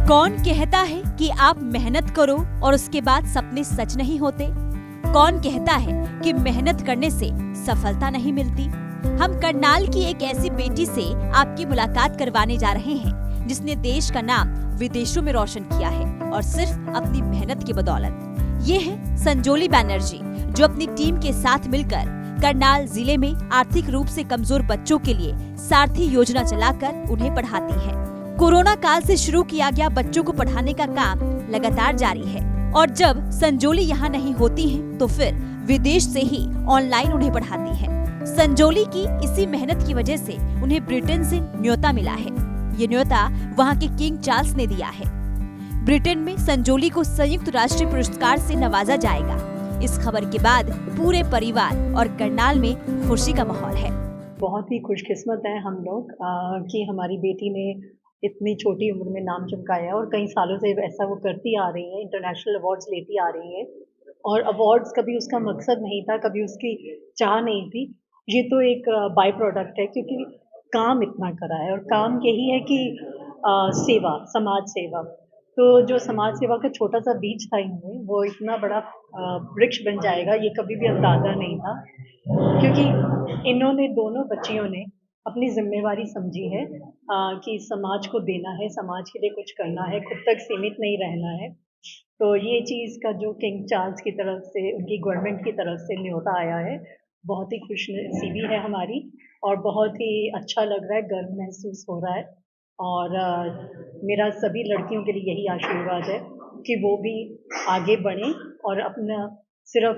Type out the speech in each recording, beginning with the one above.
कौन कहता है कि आप मेहनत करो और उसके बाद सपने सच नहीं होते? कौन कहता है कि मेहनत करने से सफलता नहीं मिलती? हम करनाल की एक ऐसी बेटी से आपकी मुलाकात करवाने जा रहे हैं जिसने देश का नाम विदेशों में रोशन किया है और सिर्फ अपनी मेहनत की बदौलत। ये है संजोली बैनर्जी, जो अपनी टीम के साथ मिलकर करनाल जिले में आर्थिक रूप से कमजोर बच्चों के लिए सारथी योजना चलाकर उन्हें पढ़ाती है। कोरोना काल से शुरू किया गया बच्चों को पढ़ाने का काम लगातार जारी है और जब संजोली यहाँ नहीं होती हैं, तो फिर विदेश से ही ऑनलाइन उन्हें पढ़ाती है। संजोली की इसी मेहनत की वजह से उन्हें ब्रिटेन से न्योता मिला है। ये न्योता वहाँ के किंग चार्ल्स ने दिया है। ब्रिटेन में संजोली को संयुक्त राष्ट्रीय पुरस्कार से नवाजा जाएगा। इस खबर के बाद पूरे परिवार और करनाल में खुशी का माहौल है। बहुत ही खुशकिस्मत है हम लोग कि हमारी बेटी ने इतनी छोटी उम्र में नाम चमकाया और कई सालों से ऐसा वो करती आ रही है, इंटरनेशनल अवार्ड्स लेती आ रही है। और अवार्ड्स कभी उसका मकसद नहीं था, कभी उसकी चाह नहीं थी। ये तो एक बाय प्रोडक्ट है, क्योंकि काम इतना करा है और काम यही है कि सेवा, समाज सेवा। तो जो समाज सेवा का छोटा सा बीज था इनमें, वो इतना बड़ा वृक्ष बन जाएगा ये कभी भी अंदाजा नहीं था, क्योंकि इन्होंने दोनों बच्चियों ने अपनी जिम्मेवारी समझी है कि समाज को देना है, समाज के लिए कुछ करना है, खुद तक सीमित नहीं रहना है। तो ये चीज़ का जो किंग चार्ल्स की तरफ से, उनकी गवर्नमेंट की तरफ से न्योता आया है, बहुत ही खुशनसीबी है हमारी और बहुत ही अच्छा लग रहा है, गर्व महसूस हो रहा है। और मेरा सभी लड़कियों के लिए यही आशीर्वाद है कि वो भी आगे बढ़ें और अपना सिर्फ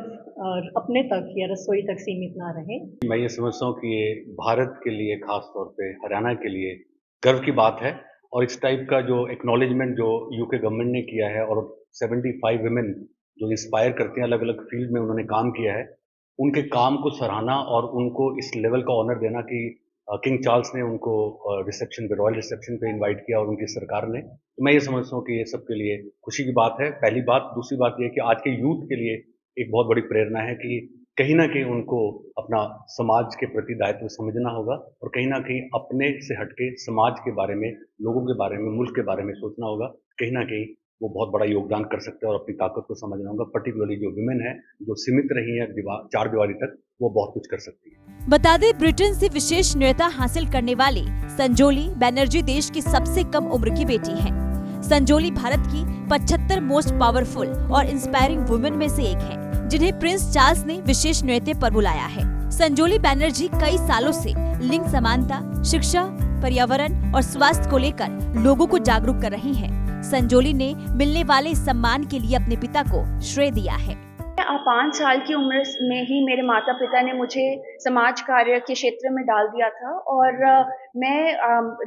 अपने तक या रसोई तक सीमित ना रहें। मैं ये समझता हूँ कि ये भारत के लिए, खास तौर पे हरियाणा के लिए गर्व की बात है और इस टाइप का जो एक्नॉलेजमेंट जो यूके गवर्नमेंट ने किया है और 75 विमेन जो इंस्पायर करते हैं, अलग अलग फील्ड में उन्होंने काम किया है, उनके काम को सराहना और उनको इस लेवल का ऑनर देना कि किंग चार्ल्स ने उनको रिसेप्शन पे, रॉयल रिसेप्शन पे इनवाइट किया और उनकी सरकार ने, तो मैं ये समझता हूँ कि ये सबके लिए खुशी की बात है, पहली बात। दूसरी बात ये है कि आज के यूथ के लिए एक बहुत बड़ी प्रेरणा है कि कहीं ना कहीं उनको अपना समाज के प्रति दायित्व समझना होगा और कहीं ना कहीं अपने से हटके समाज के बारे में, लोगों के बारे में, मुल्क के बारे में सोचना होगा। कहीं ना कहीं वो बहुत बड़ा योगदान कर सकते हैं और अपनी ताकत को समझना होगा। पर्टिकुलरली जो विमेन है, जो सीमित रही है चार दीवारी तक, वो बहुत कुछ कर सकती है। बता दें, ब्रिटेन से विशेष न्योता हासिल करने वाली संजोली बैनर्जी देश की सबसे कम उम्र की बेटी है। संजोली भारत की 75 मोस्ट पावरफुल और इंस्पायरिंग वुमेन में से एक है जिन्हें प्रिंस चार्ल्स ने विशेष न्योते पर बुलाया है। संजोली बैनर्जी कई सालों से लिंग समानता, शिक्षा, पर्यावरण और स्वास्थ्य को लेकर लोगों को जागरूक कर रही हैं। संजोली ने मिलने वाले इस सम्मान के लिए अपने पिता को श्रेय दिया है। 5 साल की उम्र में ही मेरे माता पिता ने मुझे समाज कार्य के क्षेत्र में डाल दिया था और मैं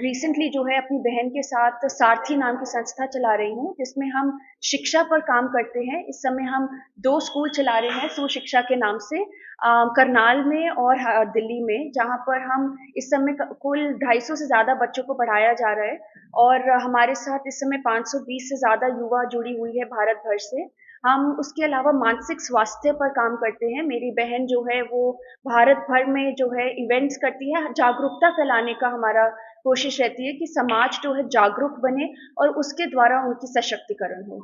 रिसेंटली जो है अपनी बहन के साथ सारथी नाम की संस्था चला रही हूँ, जिसमें हम शिक्षा पर काम करते हैं। इस समय हम 2 स्कूल चला रहे हैं सुशिक्षा के नाम से, करनाल में और दिल्ली में, जहाँ पर हम इस समय कुल 250 से ज़्यादा बच्चों को पढ़ाया जा रहा है और हमारे साथ इस समय 520 से ज़्यादा युवा जुड़ी हुई है भारत भर से। हम उसके अलावा मानसिक स्वास्थ्य पर काम करते हैं। मेरी बहन जो है वो भारत भर में जो है इवेंट्स करती है। जागरूकता फैलाने का हमारा कोशिश रहती है कि समाज जो है जागरूक बने और उसके द्वारा उनकी सशक्तिकरण हो।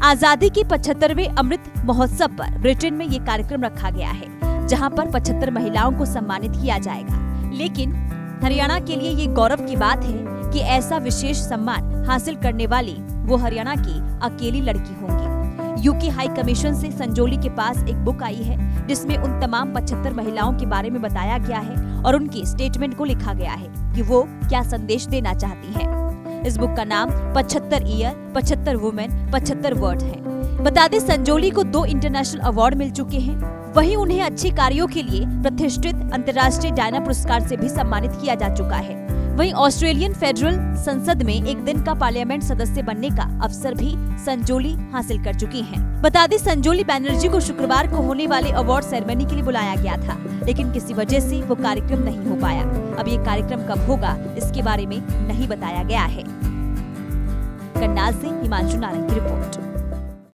आजादी के 75वें अमृत महोत्सव पर ब्रिटेन में ये कार्यक्रम रखा गया है, जहां पर 75 महिलाओं को सम्मानित किया जाएगा। लेकिन हरियाणा के लिए ये गौरव की बात है कि ऐसा विशेष सम्मान हासिल करने वाली वो हरियाणा की अकेली लड़की होंगी। यूके हाई कमीशन से संजोली के पास एक बुक आई है जिसमें उन तमाम 75 महिलाओं के बारे में बताया गया है और उनकी स्टेटमेंट को लिखा गया है कि वो क्या संदेश देना चाहती हैं। इस बुक का नाम 75 ईयर, 75 वुमेन, 75 वर्ड है। बता दें, संजोली को 2 इंटरनेशनल अवार्ड मिल चुके हैं। वहीं उन्हें अच्छे कार्यों के लिए प्रतिष्ठित अंतर्राष्ट्रीय डायना पुरस्कार से भी सम्मानित किया जा चुका है। वहीं ऑस्ट्रेलियन फेडरल संसद में एक दिन का पार्लियामेंट सदस्य बनने का अवसर भी संजोली हासिल कर चुकी हैं। बता दें, संजोली बैनर्जी को शुक्रवार को होने वाले अवार्ड सेरेमनी के लिए बुलाया गया था, लेकिन किसी वजह से वो कार्यक्रम नहीं हो पाया। अब ये कार्यक्रम कब होगा, इसके बारे में नहीं बताया गया है। करनाल से हिमांशु नारंग की रिपोर्ट।